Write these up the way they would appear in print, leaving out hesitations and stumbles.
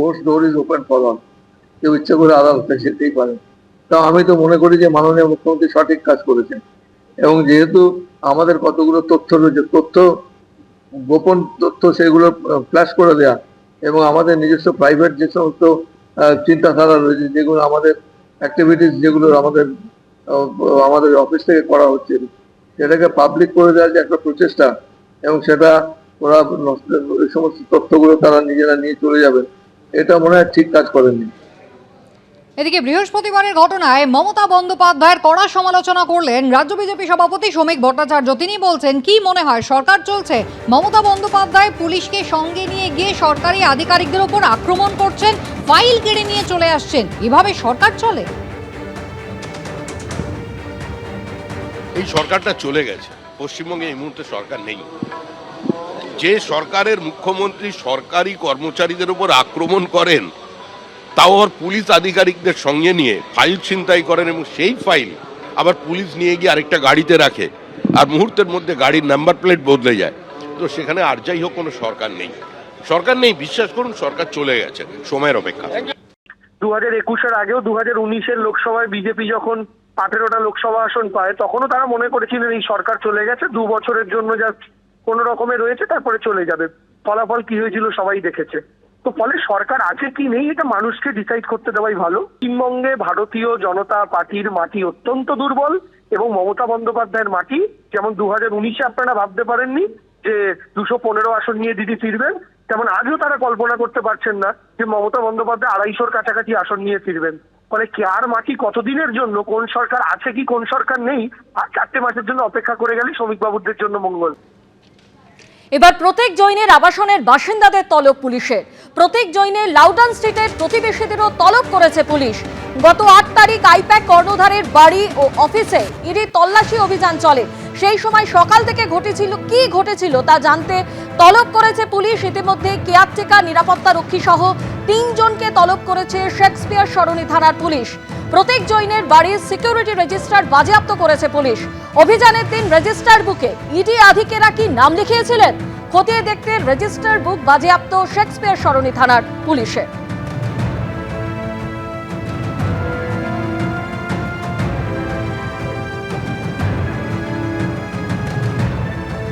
Court door is open for all. কেউ ইচ্ছা করে আদালতে যেতেই পারে। তা আমি তো মনে করি যে মাননীয় মুখ্যমন্ত্রী সঠিক কাজ করেছেন, এবং যেহেতু আমাদের কতগুলো তথ্য রয়েছে, গোপন তথ্য সেগুলো ফ্ল্যাশ করে দেয়া, এবং আমাদের নিজস্ব প্রাইভেট যে সমস্ত চিন্তাধারা রয়েছে, যেগুলো আমাদের অ্যাক্টিভিটিস, যেগুলো আমাদের অফিস থেকে করা হচ্ছে, সেটাকে পাবলিক করে দেওয়ার যে একটা প্রচেষ্টা, এবং সেটা ওরা এই সমস্ত তথ্যগুলো তারা নিজেরা নিয়ে চলে যাবেন, এটা মনে হয় ঠিক কাজ করেননি। এদিকে বৃহস্পতিবারের ঘটনায় মমতা বন্দ্যোপাধ্যায়ের কড়া সমালোচনা করলেন রাজ্য বিজেপি সভাপতি শ্রমিক ভট্টাচার্য। তিনি বলছেন, কি মনে হয় সরকার চলছে? মমতা বন্দ্যোপাধ্যায় পুলিশকে সঙ্গে নিয়ে গিয়ে সরকারি আধিকারিকদের উপর আক্রমণ করছেন, ফাইল কেড়ে নিয়ে চলে আসছেন। এভাবে সরকার চলে? এই সরকারটা চলে গেছে। পশ্চিমবঙ্গে এই মুহূর্তে সরকার নেই। যে সরকারের মুখ্যমন্ত্রী সরকারি কর্মচারীদের উপর আক্রমণ করেন, তাও আবার পুলিশ আধিকারিকদের সঙ্গে নিয়ে ফাইল ছিনতাই করেন, এবং সেই ফাইল আবার পুলিশ নিয়ে গিয়ে আরেকটা গাড়িতে রাখে, আর মুহূর্তের মধ্যে গাড়ির নাম্বার প্লেট বদলে যায়। তো সেখানে আর যাই হোক, কোনো সরকার নেই। সরকার নেই, বিশ্বাস করুন, সরকার চলে গেছে, সময়ের অপেক্ষা। 2021-এর আগেও 2019-এর লোকসভায় বিজেপি যখন 18টা লোকসভা আসন পায়, তখনও তারা মনে করেছিলেন এই সরকার চলে গেছে, 2 বছরের জন্য যা কোনো রকমে রয়েছে, তারপরে চলে যাবে। ফলাফল কি হয়েছিল সবাই দেখেছে। তো ফলে সরকার আছে কি নেই এটা মানুষকে ডিসাইড করতে দেওয়াই ভালো। পশ্চিমবঙ্গে ভারতীয় জনতা পার্টির মাটি অত্যন্ত দুর্বল, এবং মমতা বন্দ্যোপাধ্যায়ের মাটি যেমন 2019-এ আপনারা ভাবতে পারেননি যে 215 আসন নিয়ে দিদি ফিরবেন, তেমন আজও তারা কল্পনা করতে পারছেন না যে মমতা বন্দ্যোপাধ্যায় 250-র কাছাকাছি আসন নিয়ে ফিরবেন। ফলে কার মাটি কতদিনের জন্য, কোন সরকার আছে কি কোন সরকার নেই, আর 4টে মাসের জন্য অপেক্ষা করে গেলে শ্রমিকবাবুদের জন্য মঙ্গল। এবার প্রত্যেক জৈনের আবাসনের বাসিন্দাদের তলব পুলিশের। প্রত্যেক জৈনের লাউডান স্ট্রিটের প্রতিবেশীদেরও তলব করেছে পুলিশ। গত 8 তারিখ আইপ্যাক কর্ণধারের বাড়ি ও অফিসে ইডি তল্লাশি অভিযান চলে। সেই সময় সকাল থেকে কি ঘটেছিল তা জানতে তলব করেছে পুলিশ। ইতিমধ্যে কেয়ারটেকার, নিরাপত্তা রক্ষী সহ 3 জনকে তলব করেছে শেক্সপিয়ার সরণি থানার পুলিশ। প্রত্যেক জৈনের বাড়ির সিকিউরিটি রেজিস্টার বাজেয়াপ্ত করেছে পুলিশ। অভিযানের দিন রেজিস্টার বুকে ইডি আধিকারিকেরা কি নাম লিখিয়েছিলেন খতিয়ে দেখতে রেজিস্টার বুক বাজেয়াপ্ত শেক্সপিয়ার সরণি থানার পুলিশের।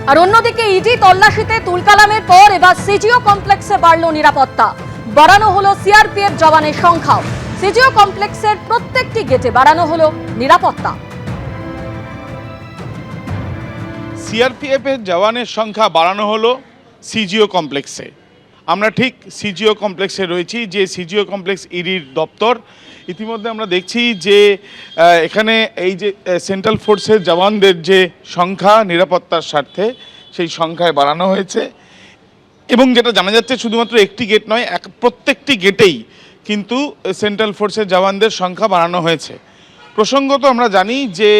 আর অন্যদিকে ইডি তল্লাশিতে তুলকালামের পর এবার সিজিও কমপ্লেক্সে বাড়ল নিরাপত্তা। বাড়ানো হলো সিআরপিএফ জওয়ানের সংখ্যাও। সিজিও কমপ্লেক্সের প্রত্যেকটি গেটে বাড়ানো হলো নিরাপত্তা। সিআরপিএফ এর জওয়ানের সংখ্যা বাড়ানো হলো সিজিও কমপ্লেক্সে। আমরা ঠিক সিজিও কমপ্লেক্সে রয়েছি, যে সিজিও কমপ্লেক্স ইডির দপ্তর। ইতিমধ্যে আমরা দেখছি যে এখানে এই যে সেন্ট্রাল ফোর্সের জওয়ানদের যে সংখ্যা নিরাপত্তার স্বার্থে, সেই সংখ্যায় বাড়ানো হয়েছে। এবং যেটা জানা যাচ্ছে, শুধুমাত্র একটি গেট নয়, প্রত্যেকটি গেটেই কিন্তু সেন্ট্রাল ফোর্সের জওয়ানদের সংখ্যা বাড়ানো হয়েছে। প্রসঙ্গত আমরা জানি যে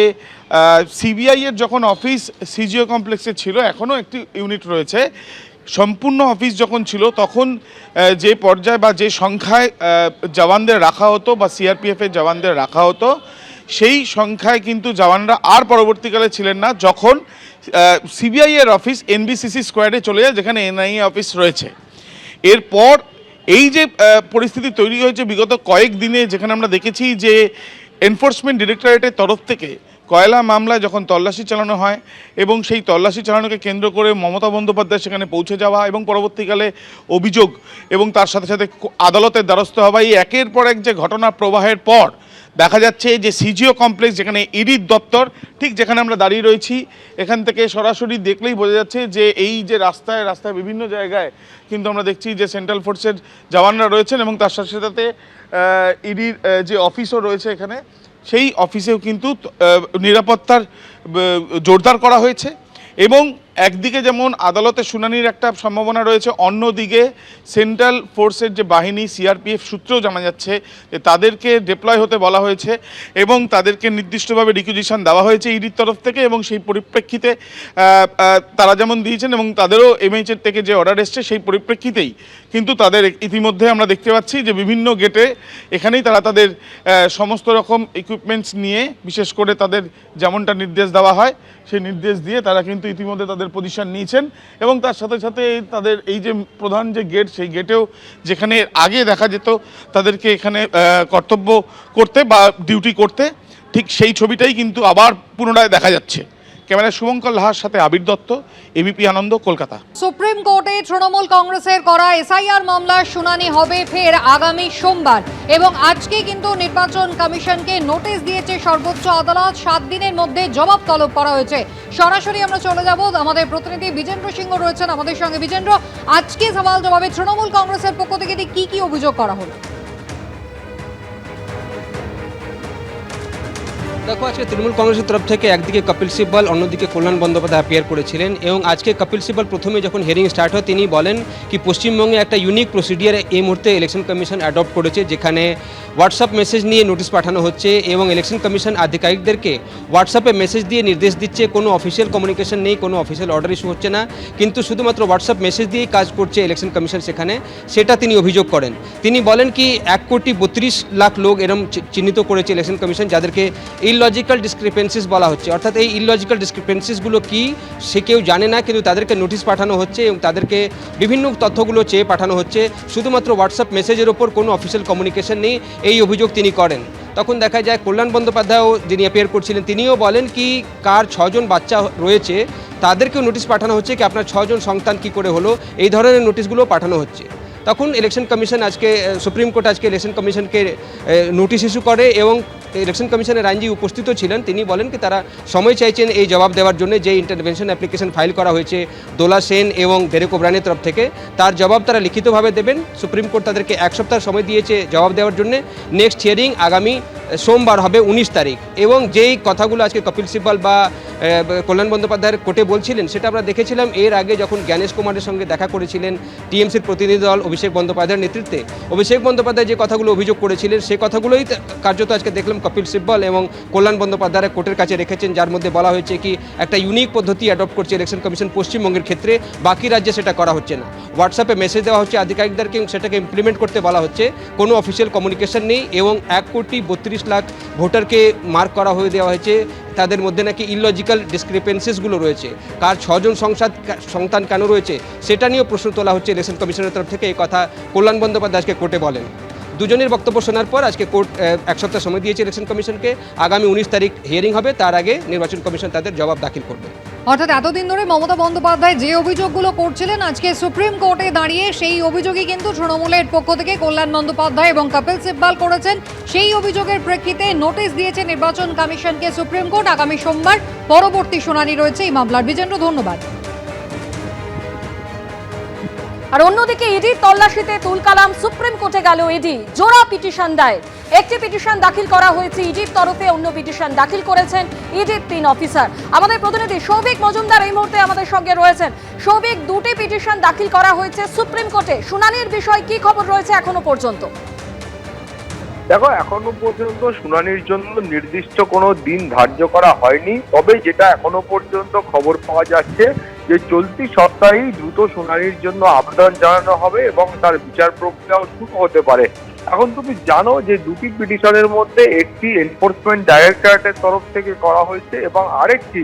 সিবিআই এর যখন অফিস সিজিও কমপ্লেক্সে ছিল, এখনও একটি ইউনিট রয়েছে। সম্পূর্ণ অফিস যখন ছিল, তখন যে পর্যায়ে বা যে সংখ্যায় জওয়ানদের রাখা হতো বা সিআরপিএফের জওয়ানদের রাখা হতো, সেই সংখ্যায় কিন্তু জওয়ানরা আর পরবর্তীকালে ছিলেন না, যখন সিবিআই এর অফিস এনবিসিসি স্কোয়ারে চলে যায়, যেখানে এনআইএ অফিস রয়েছে। এরপর এই যে পরিস্থিতি তৈরি হয়েছে বিগত কয়েক দিনে, যেখানে আমরা দেখেছি যে এনফোর্সমেন্ট ডিরেক্টরেটের তরফ থেকে কয়লা মামলায় যখন তল্লাশি চালানো হয়, এবং সেই তল্লাশি চালানোকে কেন্দ্র করে মমতা বন্দ্যোপাধ্যায় সেখানে পৌঁছে যাওয়া, এবং পরবর্তীকালে অভিযোগ এবং তার সাথে সাথে আদালতের দ্বারস্থ হওয়া, এই একের পর এক যে ঘটনা প্রবাহের পর দেখা যাচ্ছে যে সিজিও কমপ্লেক্স, যেখানে ইডির দপ্তর, ঠিক যেখানে আমরা দাঁড়িয়ে রয়েছি, এখান থেকে সরাসরি দেখলেই বোঝা যাচ্ছে যে এই যে রাস্তায় রাস্তায় বিভিন্ন জায়গায় কিন্তু আমরা দেখছি যে সেন্ট্রাল ফোর্সের জওয়ানরা রয়েছেন, এবং তার সাথে সাথে ইডির যে অফিসও রয়েছে এখানে, সেই অফিসেও কিন্তু নিরাপত্তার জোরদার করা হয়েছে। এবং একদিকে যেমন আদালতে শুনানির একটা সম্ভাবনা রয়েছে, অন্যদিকে সেন্ট্রাল ফোর্সের যে বাহিনী সিআরপিএফ সূত্রেও জানা যাচ্ছে যে তাদেরকে ডিপ্লয় হতে বলা হয়েছে, এবং তাদেরকে নির্দিষ্টভাবে রিকুইজিশন দেওয়া হয়েছে ইডির তরফ থেকে। এবং সেই পরিপ্রেক্ষিতে তারা যেমন দিয়েছেন, এবং তাদেরও এমএইচের থেকে যে অর্ডার এসছে, সেই পরিপ্রেক্ষিতেই কিন্তু তাদের ইতিমধ্যে আমরা দেখতে পাচ্ছি যে বিভিন্ন গেটে এখানেই তারা তাদের সমস্ত রকম ইকুইপমেন্টস নিয়ে, বিশেষ করে তাদের যেমনটা নির্দেশ দেওয়া হয়, সেই নির্দেশ দিয়ে তারা কিন্তু ইতিমধ্যে তাদের তাদের পজিশন নিয়েছেন এবং তার সাথে সাথে তাদের এই যে প্রধান যে গেট, সেই গেটেও যেখানে আগে দেখা যেত তাদেরকে এখানে কর্তব্য করতে বা ডিউটি করতে, ঠিক সেই ছবিটাই কিন্তু আবার পুনরায় দেখা যাচ্ছে। ক্যামেরায় শুভঙ্কর লাহার সাথে আবির দত্ত, এবিপি আনন্দ, কলকাতা। সুপ্রিম কোর্টে তৃণমূল কংগ্রেসের করা এসআইআর মামলার শুনানি হবে ফের আগামী সোমবার এবং আজকে কিন্তু নির্বাচন কমিশনকে নোটিশ দিয়েছে সর্বোচ্চ আদালত। 7 দিনের মধ্যে জবাব তলব করা হয়েছে। সরাসরি আমরা চলে যাব, আমাদের প্রতিনিধি বিজেন্দ্র সিংহ রয়েছেন আমাদের সঙ্গে। বিজেন্দ্র, আজকে সওয়াল জবাবে তৃণমূল কংগ্রেসের পক্ষ থেকে কি কি অভিযোগ করা হলো? দেখো, আজকে তৃণমূল কংগ্রেসের তরফ থেকে একদিকে কপিল সিব্বল, অন্যদিকে কল্যাণ বন্দ্যোপাধ্যায় অ্যাপিয়ার করেছিলেন এবং আজকে কপিল সিব্বল প্রথমে যখন হিয়ারিং স্টার্ট হয় তিনি বলেন কি পশ্চিমবঙ্গে একটা ইউনিক প্রসিডিয়ার এই মুহূর্তে ইলেকশন কমিশন অ্যাডপ্ট করেছে, যেখানে হোয়াটসঅ্যাপ মেসেজ নিয়ে নোটিশ পাঠানো হচ্ছে এবং ইলেকশন কমিশন আধিকারিকদেরকে হোয়াটসঅ্যাপে মেসেজ দিয়ে নির্দেশ দিচ্ছে। কোনো অফিসিয়াল কমিউনিকেশন নেই, কোনো অফিসিয়াল অর্ডার ইস্যু হচ্ছে না, কিন্তু শুধুমাত্র হোয়াটসঅ্যাপ মেসেজ দিয়েই কাজ করছে ইলেকশন কমিশন সেখানে, সেটা তিনি অভিযোগ করেন। তিনি বলেন কি 1,32,00,000 লোক এরম চিহ্নিত করেছে ইলেকশন কমিশন যাদেরকে ইললজিক্যাল ডিসক্রিপেন্সিস বলা হচ্ছে। অর্থাৎ এই ইললজিক্যাল ডিসক্রিপেন্সিসগুলো কি সে কেউ জানে না, কিন্তু তাদেরকে নোটিশ পাঠানো হচ্ছে এবং তাদেরকে বিভিন্ন তথ্যগুলো চেয়ে পাঠানো হচ্ছে। শুধুমাত্র হোয়াটসঅ্যাপ মেসেজের ওপর কোনো অফিসিয়াল কমিউনিকেশন নেই, এই অভিযোগ তিনি করেন। তখন দেখা যায় কল্যাণ বন্দ্যোপাধ্যায়ও যিনি অ্যাপিয়ার করছিলেন তিনিও বলেন কি কার 6 জন বাচ্চা রয়েছে তাদেরকেও নোটিশ পাঠানো হচ্ছে কি আপনার 6 জন সন্তান কী করে হলো, এই ধরনের নোটিশগুলো পাঠানো হচ্ছে। তখন ইলেকশন কমিশন আজকে সুপ্রিম কোর্ট আজকে ইলেকশন কমিশনকে নোটিশ ইস্যু করে এবং ইলেকশন কমিশনের আইনজীবী উপস্থিত ছিলেন। তিনি বলেন কি তারা সময় চাইছেন এই জবাব দেওয়ার জন্য, যে ইন্টারভেনশন অ্যাপ্লিকেশন ফাইল করা হয়েছে দোলা সেন এবং ডেরেক ওব্রায়েনের তরফ থেকে, তার জবাব তারা লিখিতভাবে দেবেন। সুপ্রিম কোর্ট তাদেরকে 1 সপ্তাহ সময় দিয়েছে জবাব দেওয়ার জন্য। নেক্সট হিয়ারিং আগামী সোমবার হবে 19 তারিখ এবং যেই কথাগুলো আজকে কপিল সিব্বল বা কল্যাণ বন্দ্যোপাধ্যায়ের কোর্টে বলছিলেন সেটা আমরা দেখেছিলাম এর আগে যখন জ্ঞানেশ কুমারের সঙ্গে দেখা করেছিলেন টিএমসির প্রতিনিধি দল অভিষেক বন্দ্যোপাধ্যায়ের নেতৃত্বে। অভিষেক বন্দ্যোপাধ্যায় যে কথাগুলো অভিযোগ করেছিলেন সেই কথাগুলোই কার্যত আজকে দেখলাম কপিল সিব্বল এবং কল্যাণ বন্দ্যোপাধ্যায় কোর্টের কাছে রেখেছেন, যার মধ্যে বলা হয়েছে কি একটা ইউনিক পদ্ধতি অ্যাডপ্ট করছে ইলেকশন কমিশন পশ্চিমবঙ্গের ক্ষেত্রে, বাকি রাজ্যে সেটা করা হচ্ছে না। হোয়াটসঅ্যাপে মেসেজ দেওয়া হচ্ছে আধিকারিকদেরকে, সেটাকে ইমপ্লিমেন্ট করতে বলা হচ্ছে, কোনো অফিসিয়াল কমিউনিকেশন নেই এবং 1,32,00,000 ভোটারকে মার্ক করা হয়ে দেওয়া হয়েছে। তাদের মধ্যে নাকি ইললজিক্যাল ডিসক্রিপেন্সিসগুলো রয়েছে। কার 6 জন সন্তান কেন রয়েছে সেটা নিয়েও প্রশ্ন তোলা হচ্ছে ইলেকশন কমিশনের তরফ থেকে। এই কথা কল্যাণ বন্দ্যোপাধ্যায় আজকে কোর্টে বলেন। দুজনের বক্তব্য শোনার পর আজকে কোর্ট 1 সপ্তাহ সময় দিয়েছে ইলেকশন কমিশনকে। আগামী 19 তারিখ হিয়ারিং হবে, তার আগে নির্বাচন কমিশন তাদের জবাব দাখিল করবে। অর্থাৎ এতদিন ধরে মমতা বন্দ্যোপাধ্যায় যে অভিযোগগুলো করছিলেন আজকে সুপ্রিম কোর্টে দাঁড়িয়ে সেই অভিযোগই কিন্তু তৃণমূলের পক্ষ থেকে কল্যাণ বন্দ্যোপাধ্যায় এবং কপিল সিব্বল করেছেন। সেই অভিযোগের প্রেক্ষিতে নোটিশ দিয়েছে নির্বাচন কমিশনকে সুপ্রিম কোর্ট। আগামী সোমবার পরবর্তী শুনানি রয়েছে এই মামলার। বিজেন্দ্র, ধন্যবাদ। আর অন্যদিকে ইডির তল্লাশিতে তুলকালাম সুপ্রিম কোর্টে গেল ইডি, জোড়া পিটিশন দায়ের। একটি পিটিশন দাখিল করা হয়েছে ইডির তরফে, অন্য পিটিশন দাখিল করেছেন ইডির 3 অফিসার। আমাদের প্রতিনিধি সৌভিক মজুমদার এই মুহূর্তে আমাদের সঙ্গে রয়েছেন। সৌভিক, 2টি পিটিশন দাখিল করা হয়েছে সুপ্রিম কোর্টে, শুনানির বিষয় কি খবর রয়েছে এখনো পর্যন্ত? দেখো, এখনো পর্যন্ত শুনানির জন্য নির্দিষ্ট কোনো দিন ধার্য করা হয়নি। তবে যেটা এখনো পর্যন্ত খবর পাওয়া যাচ্ছে যে চলতি সপ্তাহেই দ্রুত শুনানির জন্য আবেদন জানানো হবে এবং তার বিচার প্রক্রিয়াও শুরু হতে পারে। এখন তুমি জানো যে 2টি পিটিশনের মধ্যে একটি এনফোর্সমেন্ট ডাইরেক্টরেটের তরফ থেকে করা হয়েছে এবং আরেকটি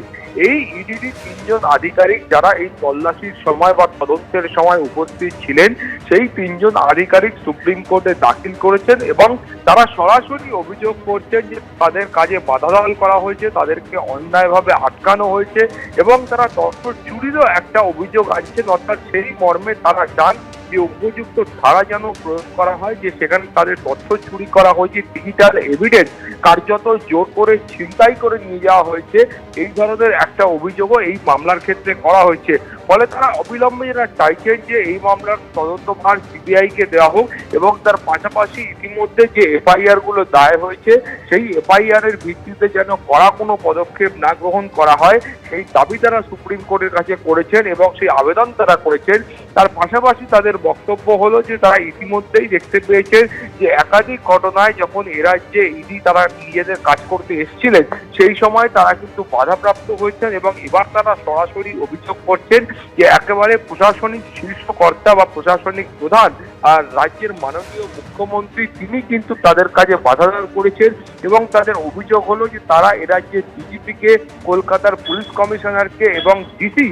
এই ইডির 3 জন আধিকারিক যারা এই তল্লাশির সময় বা তদন্তের সময় উপস্থিত ছিলেন, সেই 3 জন আধিকারিক সুপ্রিম কোর্টে দাখিল করেছেন এবং তারা সরাসরি অভিযোগ করছেন যে তাদের কাজে বাধাদান করা হয়েছে, তাদেরকে অন্যায়ভাবে আটকানো হয়েছে এবং তারা তথ্য চুরিরও একটা অভিযোগ আনছেন। অর্থাৎ সেই মর্মে তারা চান যে উপযুক্ত ধারা যেন প্রয়োগ করা হয়, যে সেখানে তাদের তথ্য চুরি করা হয়েছে, ডিজিটাল এভিডেন্স কার্যত জোর করে ছিনতাই করে নিয়ে যাওয়া হয়েছে, এই ধরনের একটা অভিযোগও এই মামলার ক্ষেত্রে করা হয়েছে। ফলে তারা অবিলম্বে যারা চাইছেন যে এই মামলার তদন্তভার সিবিআইকে দেওয়া হোক এবং তার পাশাপাশি ইতিমধ্যে যে এফআইআর গুলো দায়ের হয়েছে সেই এফআইআর এর ভিত্তিতে যেন কড়া কোনো পদক্ষেপ না গ্রহণ করা হয়, সেই দাবি তারা সুপ্রিম কোর্টের কাছে করেছেন এবং সেই আবেদন তারা করেছেন। তার পাশাপাশি তাদের বক্তব্য হলো যে তারা ইতিমধ্যেই দেখতে পেয়েছেন যে একাধিক ঘটনায় যখন এ রাজ্যে ইডি তারা নিজেদের কাজ করতে এসেছিলেন সেই সময় তারা কিন্তু বাধাপ্রাপ্ত হয়েছে। করেছেন এবং এবার তারা সরাসরি অভিযোগ করছেন যে একেবারে প্রশাসনিক শীর্ষ কর্তা বা প্রশাসনিক প্রধান আর রাজ্যের মাননীয় মুখ্যমন্ত্রী তিনি কিন্তু তাদের কাজে বাধাদান করেছেন এবং তাদের অভিযোগ হলো যে তারা এ রাজ্যের ডিজিপিকে, কলকাতার পুলিশ কমিশনারকে এবং ডিসি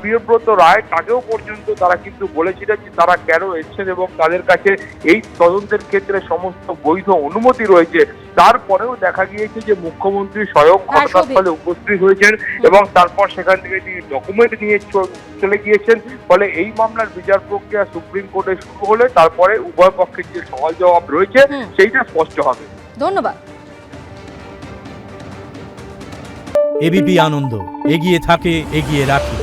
প্রিয়ব্রত রায় তাকেও পর্যন্ত তারা কিন্তু বলেছিলেন যে তারা কেন এসেছেন এবং তাদের কাছে এই তদন্তের ক্ষেত্রে সমস্ত বৈধ অনুমতি রয়েছে। তারপরেও দেখা গিয়েছে যে মুখ্যমন্ত্রী স্বয়ং ঘটনাস্থলে উপস্থিত হয়েছেন এবং তারপর সেখান থেকে তিনি ডকুমেন্ট নিয়ে চলে গিয়েছেন। ফলে এই মামলার বিচার প্রক্রিয়া সুপ্রিম কোর্টে শুরু হলে তারপরে উভয় পক্ষের যে সওয়াল জবাব রয়েছে সেইটা স্পষ্ট হবে। ধন্যবাদ। এবিপি আনন্দ, এগিয়ে থাকে, এগিয়ে রাখে।